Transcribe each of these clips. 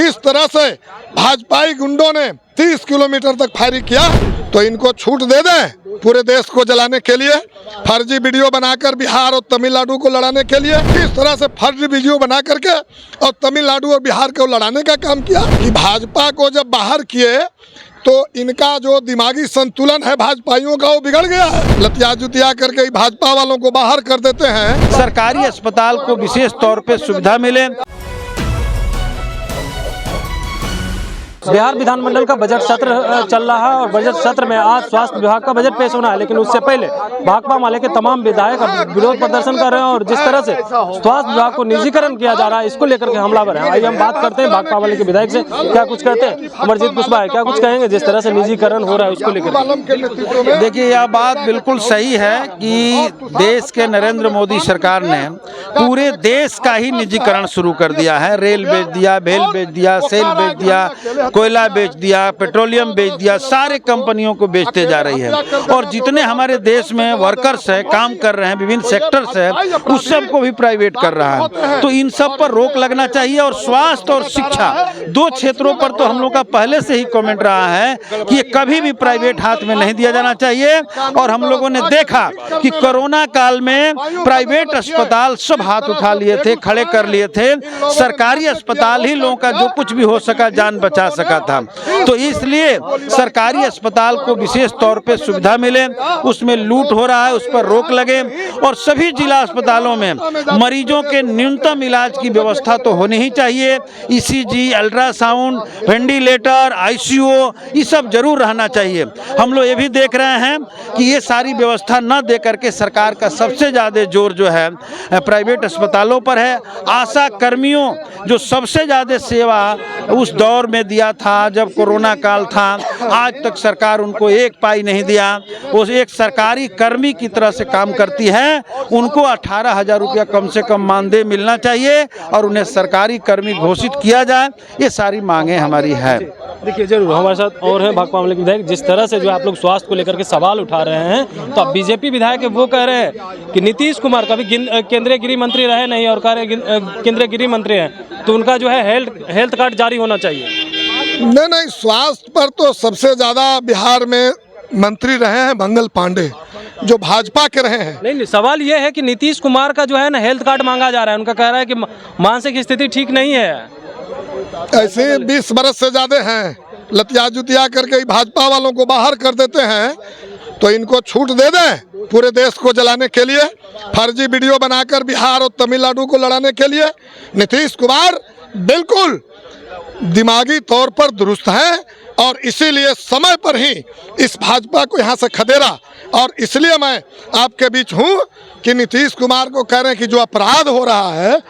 किस तरह से भाजपाई गुंडों ने 30 किलोमीटर तक फायरिंग किया, तो इनको छूट दे दें पूरे देश को जलाने के लिए, फर्जी वीडियो बनाकर बिहार और तमिलनाडु को लड़ाने के लिए। किस तरह से फर्जी वीडियो बना करके और तमिलनाडु और बिहार को लड़ाने का काम किया कि भाजपा को जब बाहर किए तो इनका जो दिमागी संतुलन है भाजपाइयों का वो बिगड़ गया है। लतिया जुतिया करके भाजपा वालों को बाहर कर देते हैं। सरकारी अस्पताल को विशेष तौर पे सुविधा मिले। बिहार विधानमंडल का बजट सत्र चल रहा है और बजट सत्र में आज स्वास्थ्य विभाग का बजट पेश होना है, लेकिन उससे पहले भाकपा माले के तमाम विधायक विरोध प्रदर्शन कर रहे हैं और जिस तरह से स्वास्थ्य विभाग को निजीकरण किया जा रहा है, इसको लेकर के हमलावर है। आइए हम बात करते हैं भाकपा माले के विधायक से, क्या कुछ कहते हैं। अमरजीत कुशवाहा क्या कुछ कहेंगे जिस तरह से निजीकरण हो रहा है उसको लेकर। देखिए, यह बात बिल्कुल सही है कि देश के नरेंद्र मोदी सरकार ने पूरे देश का ही निजीकरण शुरू कर दिया है। रेल बेच दिया, भेल बेच दिया, सेल बेच दिया, कोयला बेच दिया, पेट्रोलियम बेच दिया, सारे कंपनियों को बेचते जा रही है। और जितने हमारे देश में वर्कर्स है, काम कर रहे हैं, विभिन्न सेक्टर्स है, उस सब को भी प्राइवेट कर रहा है। तो इन सब पर रोक लगना चाहिए। और स्वास्थ्य और शिक्षा दो क्षेत्रों पर तो हम लोग का पहले से ही कमेंट रहा है कि ये कभी भी प्राइवेट हाथ में नहीं दिया जाना चाहिए। और हम लोगों ने देखा कि कोरोना काल में प्राइवेट अस्पताल सब हाथ उठा लिए थे, खड़े कर लिए थे। सरकारी अस्पताल ही लोगों का जो कुछ भी हो सका जान बचा सका था। तो इसलिए सरकारी अस्पताल को विशेष तौर पे सुविधा मिले, उसमें लूट हो रहा है उस पर रोक लगे। और सभी जिला अस्पतालों में मरीजों के न्यूनतम इलाज की व्यवस्था तो होनी ही चाहिए। ईसीजी, अल्ट्रासाउंड, वेंटिलेटर, आईसीयू, ये सब जरूर रहना चाहिए। हम लोग ये भी देख रहे हैं कि ये सारी व्यवस्था न दे करके सरकार का सबसे ज़्यादा जोर जो है प्राइवेट अस्पतालों पर है। आशा कर्मियों जो सबसे ज़्यादा सेवा उस दौर में दिया था जब कोरोना काल था, आज तक सरकार उनको एक पाई नहीं दिया। वो एक सरकारी कर्मी की तरह से काम करती है, उनको 18,000 रुपया कम से कम मानदेय मिलना चाहिए और उन्हें सरकारी कर्मी घोषित किया जाए। ये सारी मांगे हमारी है। देखिए, जरूर हमारे साथ और हैं भाकपा माले के विधायक। जिस तरह से जो आप लोग स्वास्थ्य को लेकर के सवाल उठा रहे हैं, तो अब बीजेपी विधायक वो कह रहे हैं कि नीतीश कुमार कभी केंद्रीय गृह मंत्री रहे नहीं और केंद्रीय गृह मंत्री हैं, तो उनका जो है हेल्थ कार्ड जारी होना चाहिए। नहीं, स्वास्थ्य पर तो सबसे ज्यादा बिहार में मंत्री रहे हैं मंगल पांडे, जो भाजपा के रहे हैं। नहीं, सवाल ये है कि नीतीश कुमार का जो है ना हेल्थ कार्ड मांगा जा रहा है। उनका कह रहा है कि मानसिक स्थिति ठीक नहीं है। ऐसे 20 बरस से ज्यादा हैं, लतिया जुतिया करके भाजपा वालों को बाहर कर देते हैं, तो इनको छूट दे दें पूरे देश को जलाने के लिए, फर्जी वीडियो बनाकर बिहार और तमिलनाडु को लड़ाने के लिए। नीतीश कुमार बिल्कुल दिमागी तौर पर दुरुस्त है और इसीलिए समय पर ही इस भाजपा को यहाँ से खदेड़ा। और इसलिए मैं आपके बीच हूँ कि नीतीश कुमार को कह रहे हैं कि जो अपराध हो रहा है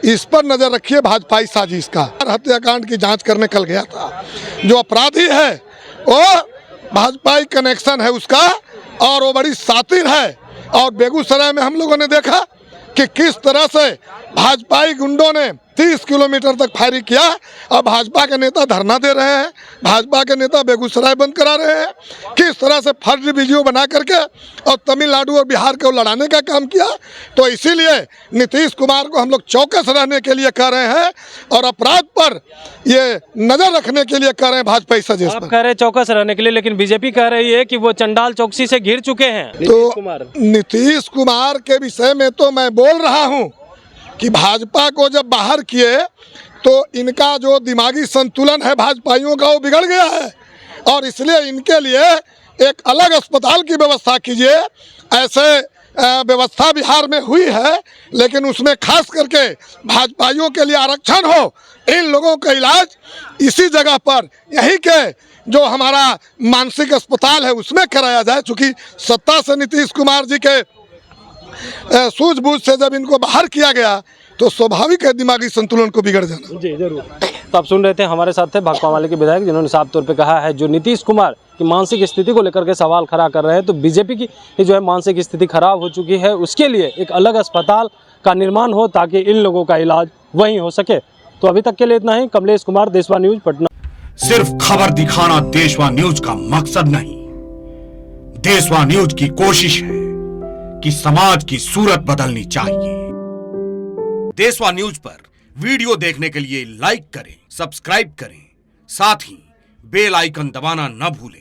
इस पर नजर रखिए। भाजपाई साजिश का हत्याकांड की जांच करने कल गया था, जो अपराधी है वो भाजपाई कनेक्शन है उसका और वो बड़ी शातिर है। और बेगूसराय में हम लोगों ने देखा कि किस तरह से भाजपाई गुंडों ने 30 किलोमीटर तक फायरिंग किया और भाजपा के नेता धरना दे रहे हैं, भाजपा के नेता बेगूसराय बंद करा रहे हैं। किस तरह से फर्जी वीडियो बना करके और तमिलनाडु और बिहार को लड़ाने का काम किया। तो इसीलिए नीतीश कुमार को हम लोग चौकस रहने के लिए कह रहे हैं और अपराध पर ये नजर रखने के लिए कह रहे हैं। भाजपा सजेश आप कह रहे हैं चौकस रहने के लिए, लेकिन बीजेपी कह रही है कि वो चंडाल चौकसी से घिर चुके हैं। तो नीतीश कुमार के विषय में तो मैं बोल रहा हूँ कि भाजपा को जब बाहर किए तो इनका जो दिमागी संतुलन है भाजपाइयों का वो बिगड़ गया है। और इसलिए इनके लिए एक अलग अस्पताल की व्यवस्था कीजिए। ऐसे व्यवस्था बिहार में हुई है, लेकिन उसमें खास करके भाजपाइयों के लिए आरक्षण हो। इन लोगों का इलाज इसी जगह पर, यही के जो हमारा मानसिक अस्पताल है उसमें कराया जाए। चूँकि सत्ता से नीतीश कुमार जी के सूझबूझ से जब इनको बाहर किया गया तो स्वाभाविक है दिमागी संतुलन को बिगड़ जाना। जी जरूर। तो आप सुन रहे थे, हमारे साथ थे भाकपा माले के विधायक, जिन्होंने साफ तौर पे कहा है जो नीतीश कुमार की मानसिक स्थिति को लेकर के सवाल खड़ा कर रहे हैं, तो बीजेपी की जो है मानसिक स्थिति खराब हो चुकी है, उसके लिए एक अलग अस्पताल का निर्माण हो ताकि इन लोगों का इलाज वहीं हो सके। तो अभी तक के लिए इतना ही। कमलेश कुमार, देशवा न्यूज, पटना। सिर्फ खबर दिखाना देशवा न्यूज का मकसद नहीं, देशवा न्यूज की कोशिश है कि समाज की सूरत बदलनी चाहिए। देशवा न्यूज पर वीडियो देखने के लिए लाइक करें, सब्सक्राइब करें, साथ ही बेल आइकन दबाना न भूलें।